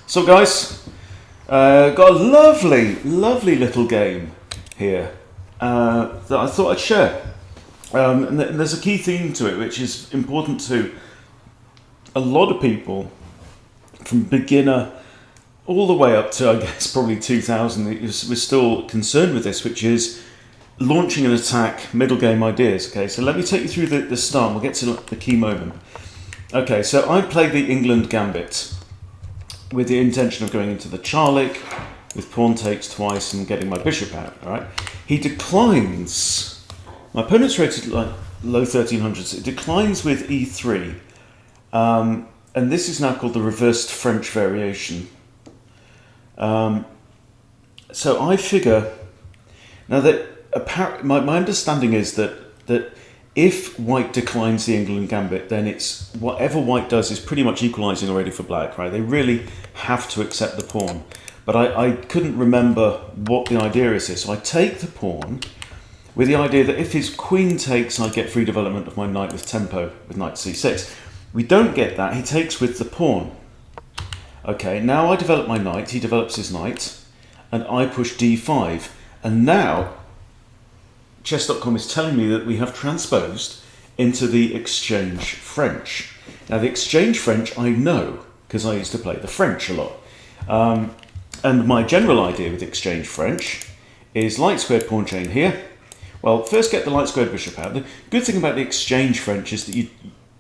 So guys, got a lovely little game here that I thought I'd share. And there's a key theme to it which is important to a lot of people from beginner all the way up to, I guess, probably 2000. We're still concerned with this, which is launching an attack, middle game ideas. Okay, so let me take you through the start. We'll get to the key moment. Okay, so I played the Englund Gambit with the intention of going into the Charlick with pawn takes twice and getting my bishop out. All right, he declines. My opponent's rated like low 1300s. It declines with e3, and this is now called the reversed French variation. So I figure now that my understanding is that if white declines the Englund Gambit, then it's whatever white does is pretty much equalising already for black, right? They really have to accept the pawn. But I couldn't remember what the idea is here. So I take the pawn with the idea that if his queen takes, I get free development of my knight with tempo with knight c6. We don't get that. He takes with the pawn. Okay, now I develop my knight, he develops his knight, and I push d5. And now chess.com is telling me that we have transposed into the exchange French. Now the exchange French I know, because I used to play the French a lot. And my general idea with exchange French is light squared pawn chain here. Well, first get the light squared bishop out. The good thing about the exchange French is that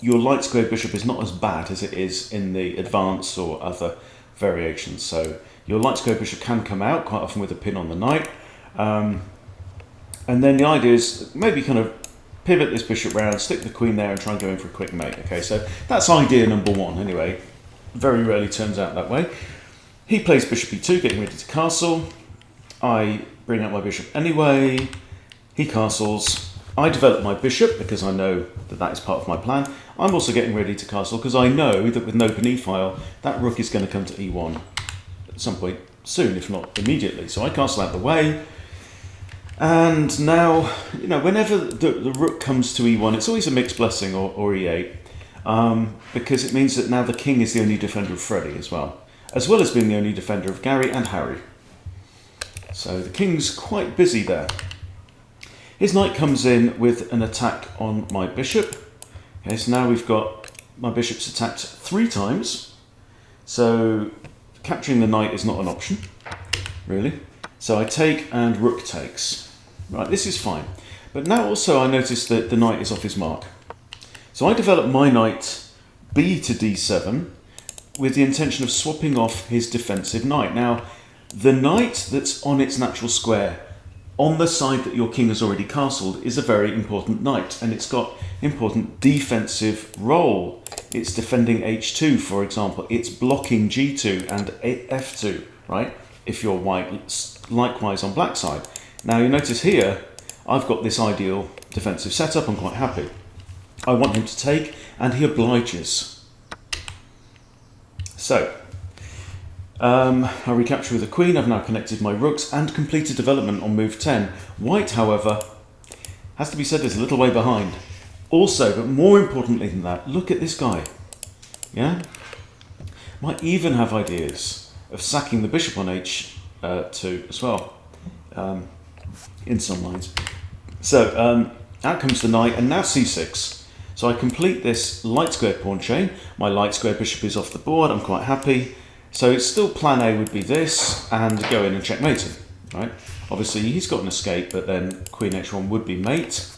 your light squared bishop is not as bad as it is in the advance or other variations. So your light squared bishop can come out, quite often with a pin on the knight. And then the idea is maybe kind of pivot this bishop round, stick the queen there and try and go in for a quick mate. Okay, so that's idea number one anyway. Very rarely turns out that way. He plays bishop e2, getting ready to castle. I bring out my bishop anyway. He castles. I develop my bishop because I know that that is part of my plan. I'm also getting ready to castle because I know that with an open e-file, that rook is going to come to e1 at some point soon, if not immediately. So I castle out the way. And now, you know, whenever the rook comes to e1, it's always a mixed blessing or e8, because it means that now the king is the only defender of Freddie as well as being the only defender of Gary and Harry. So the king's quite busy there. His knight comes in with an attack on my bishop. Okay, so now we've got my bishop's attacked 3 times. So capturing the knight is not an option, really. So I take and rook takes. Right, this is fine. But now also I notice that the knight is off his mark. So I develop my knight b to d7 with the intention of swapping off his defensive knight. Now, the knight that's on its natural square on the side that your king has already castled is a very important knight, and it's got important defensive role. It's defending h2, for example. It's blocking g2 and f2, right? If you're white, likewise on black side. Now you notice here, I've got this ideal defensive setup. I'm quite happy. I want him to take, and he obliges. So, I recapture with the queen. I've now connected my rooks and completed development on move 10. White, however, has to be said, is a little way behind. Also, but more importantly than that, look at this guy. Yeah? Might even have ideas of sacking the bishop on h2 as well, in some lines. So out comes the knight, and now c6. So I complete this light squared pawn chain. My light squared bishop is off the board. I'm quite happy. So it's still plan A would be this, and go in and checkmate him, right? Obviously he's got an escape, but then queen h1 would be mate.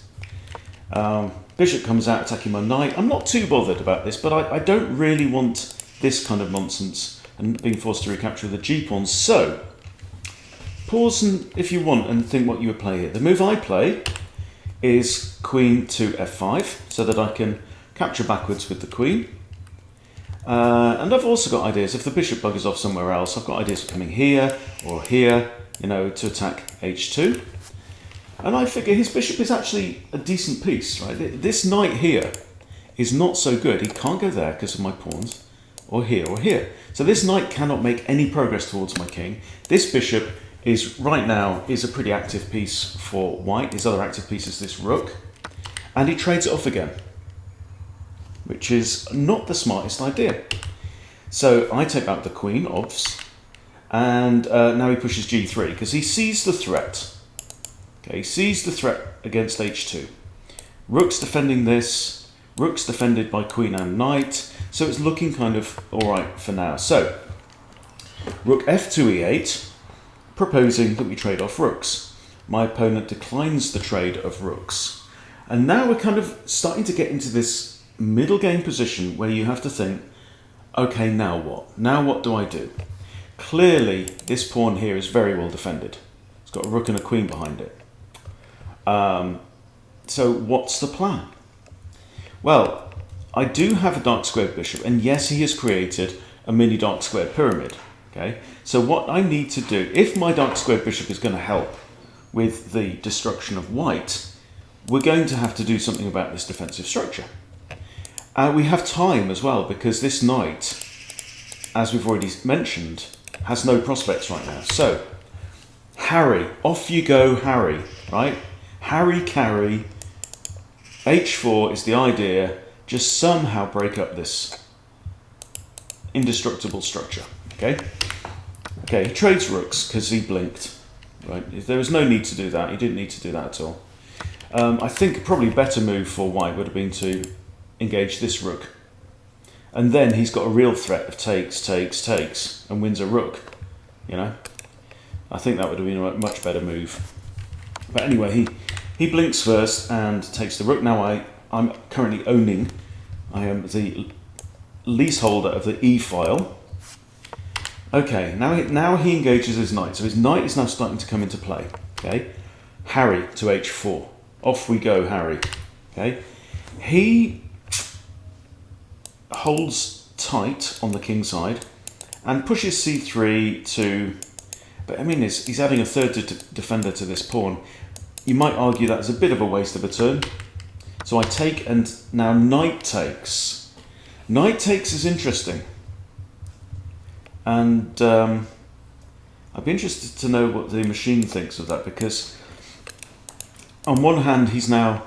Bishop comes out attacking my knight. I'm not too bothered about this, but I don't really want this kind of nonsense and being forced to recapture the g-pawn. So pause if you want and think what you would play here. The move I play is queen to f5 so that I can capture backwards with the queen. And I've also got ideas, if the bishop buggers off somewhere else, I've got ideas of coming here or here, you know, to attack h2. And I figure his bishop is actually a decent piece, right? This knight here is not so good. He can't go there because of my pawns, or here or here. So this knight cannot make any progress towards my king. This bishop is, right now, is a pretty active piece for white. His other active piece is this rook. And he trades it off again, which is not the smartest idea. So I take out the queen, obvs, and now he pushes g3 because he sees the threat. Okay, he sees the threat against h2. Rook's defending this. Rook's defended by queen and knight. So it's looking kind of all right for now. So rook f2 e8, proposing that we trade off rooks. My opponent declines the trade of rooks. And now we're kind of starting to get into this middle game position where you have to think, okay, now what? Now what do I do? Clearly, this pawn here is very well defended. It's got a rook and a queen behind it. So what's the plan? Well, I do have a dark squared bishop, and yes, he has created a mini dark squared pyramid. Okay, so what I need to do, if my dark squared bishop is going to help with the destruction of white, we're going to have to do something about this defensive structure. We have time as well, because this knight, as we've already mentioned, has no prospects right now. So, Harry, off you go, Harry, right? Harry carry, h4 is the idea, just somehow break up this indestructible structure, okay? Okay, he trades rooks because he blinked, right? There was no need to do that, he didn't need to do that at all. I think probably a better move for white would have been to engage this rook. And then he's got a real threat of takes, and wins a rook, you know? I think that would have been a much better move. But anyway, he blinks first and takes the rook. Now I'm currently owning, I am the leaseholder of the E file. Okay, now he engages his knight. So his knight is now starting to come into play. Okay, Harry to h4. Off we go, Harry. Okay, he holds tight on the king side and pushes c3 to, but I mean, he's adding a third defender to this pawn. You might argue that's a bit of a waste of a turn. So I take, and now knight takes. Knight takes is interesting. And I'd be interested to know what the machine thinks of that, because on one hand he's now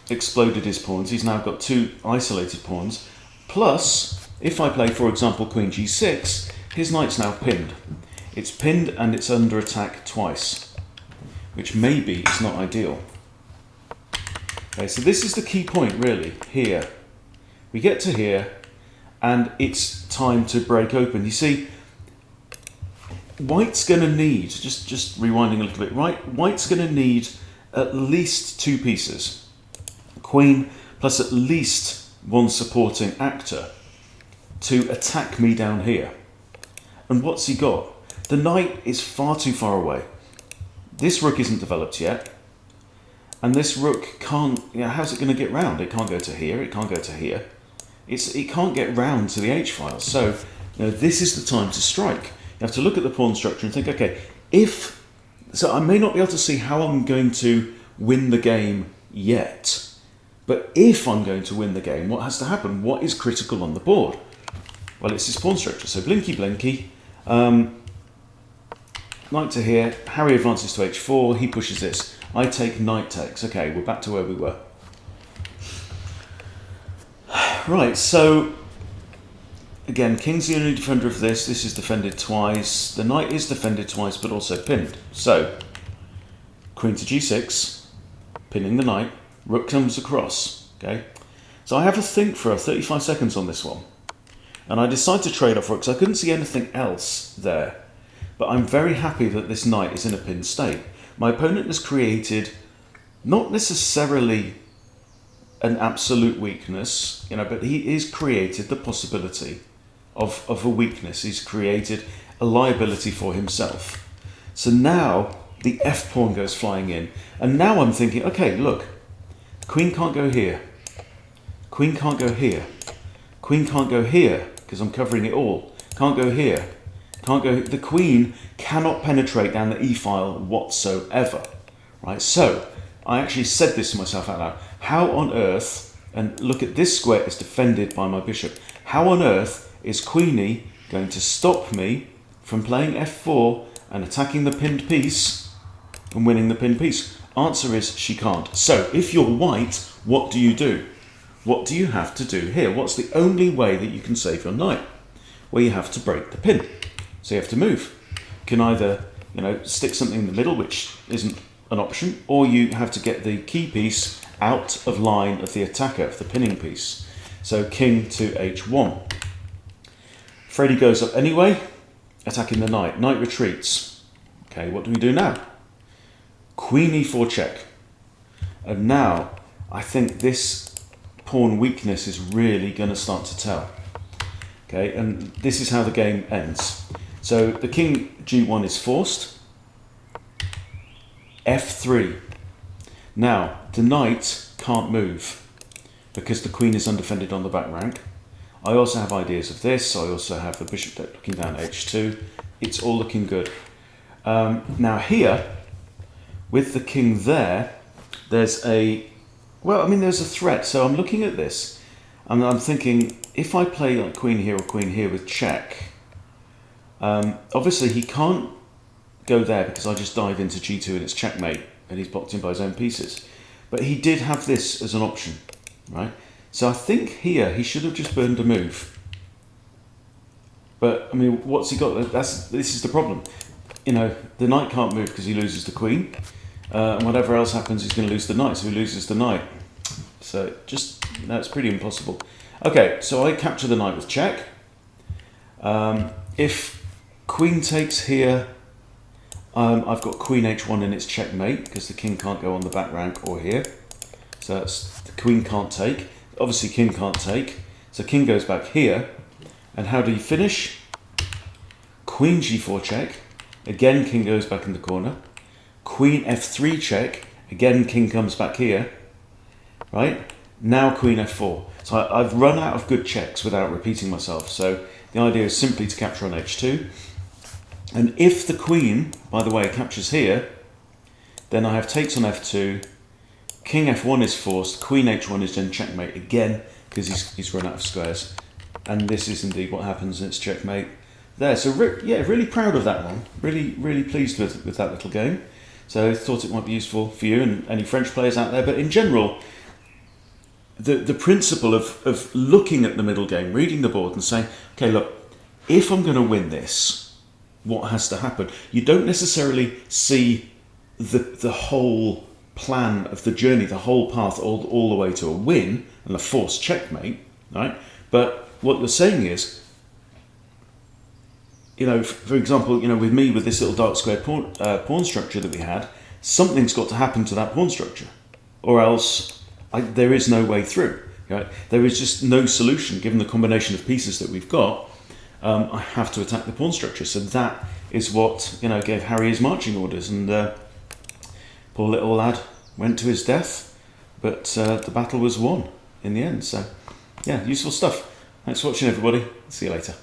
exploded his pawns. He's now got two isolated pawns. Plus, if I play, for example, queen g6, his knight's now pinned. It's pinned and it's under attack twice, which maybe is not ideal. Okay, so this is the key point really, here. We get to here, and it's time to break open. You see, white's going to need, just rewinding a little bit, right? White's going to need at least two pieces. Queen plus at least one supporting actor to attack me down here. And what's he got? The knight is far too far away. This rook isn't developed yet. And this rook can't, how's it going to get round? It can't go to here, it can't go to here. It can't get round to the h-file. So this is the time to strike. You have to look at the pawn structure and think, okay, so I may not be able to see how I'm going to win the game yet, but if I'm going to win the game, what has to happen? What is critical on the board? Well, it's this pawn structure. So blinky blinky, knight to here, Harry advances to h4, he pushes this. I take, knight takes. Okay, we're back to where we were. Right, so again, king's the only defender of this. This is defended twice. The knight is defended twice, but also pinned. So, queen to g6, pinning the knight. Rook comes across. Okay, so I have a think for 35 seconds on this one, and I decide to trade off rooks. I couldn't see anything else there, but I'm very happy that this knight is in a pinned state. My opponent has created not necessarily an absolute weakness, but he has created the possibility of a weakness. He's created a liability for himself. So now the f pawn goes flying in, and now I'm thinking, okay, look, queen can't go here, queen can't go here, queen can't go here because I'm covering it all, can't go here, can't go. The queen cannot penetrate down the e-file whatsoever, right? So I actually said this to myself out loud. How on earth, and look at this square is defended by my bishop, how on earth is queenie going to stop me from playing f4 and attacking the pinned piece and winning the pinned piece? Answer is she can't. So if you're white, what do you do? What do you have to do here? What's the only way that you can save your knight? where you have to break the pin. So you have to move. You can either, stick something in the middle, which isn't an option, or you have to get the key piece out of line of the attacker, of the pinning piece. So king to h1. Freddie goes up anyway, attacking the knight. Knight retreats. Okay, what do we do now? Queen e4 check. And now, I think this pawn weakness is really going to start to tell. Okay, and this is how the game ends. So the king g1 is forced. f3. Now, the knight can't move because the queen is undefended on the back rank. I also have ideas of this. I also have the bishop looking down h2. It's all looking good. Now here, with the king there, there's a threat. So I'm looking at this and I'm thinking, if I play like queen here or queen here with check, obviously he can't go there because I just dive into g2 and it's checkmate and he's blocked in by his own pieces. But he did have this as an option, right? So I think here he should have just burned a move. But I mean, what's he got? This is the problem. The knight can't move because he loses the queen. And whatever else happens, he's going to lose the knight, so he loses the knight. So that's pretty impossible. Okay, so I capture the knight with check. If queen takes here, I've got queen h1 and it's checkmate because the king can't go on the back rank or here. So that's the queen can't take. Obviously king can't take. So king goes back here. And how do you finish? Queen g4 check. Again, king goes back in the corner. Queen f3 check. Again, king comes back here. Right? Now queen f4. So I've run out of good checks without repeating myself. So the idea is simply to capture on h2. And if the queen, by the way, captures here, then I have takes on f2. King f1 is forced. Queen h1 is then checkmate again because he's run out of squares. And this is indeed what happens, and it's checkmate there. So really proud of that one. Really pleased with that little game. So thought it might be useful for you and any French players out there. But in general, the principle of looking at the middle game, reading the board and saying, okay, look, if I'm going to win this, what has to happen? You don't necessarily see the whole plan of the journey, the whole path all the way to a win and a forced checkmate, right? But what you're saying is, for example, with me, with this little dark squared pawn structure that we had, something's got to happen to that pawn structure, or else there is no way through. Right? There is just no solution given the combination of pieces that we've got. I have to attack the pawn structure. So that is what gave Harry his marching orders, and poor little lad went to his death, but the battle was won in the end. So yeah, useful stuff. Thanks for watching, everybody. See you later.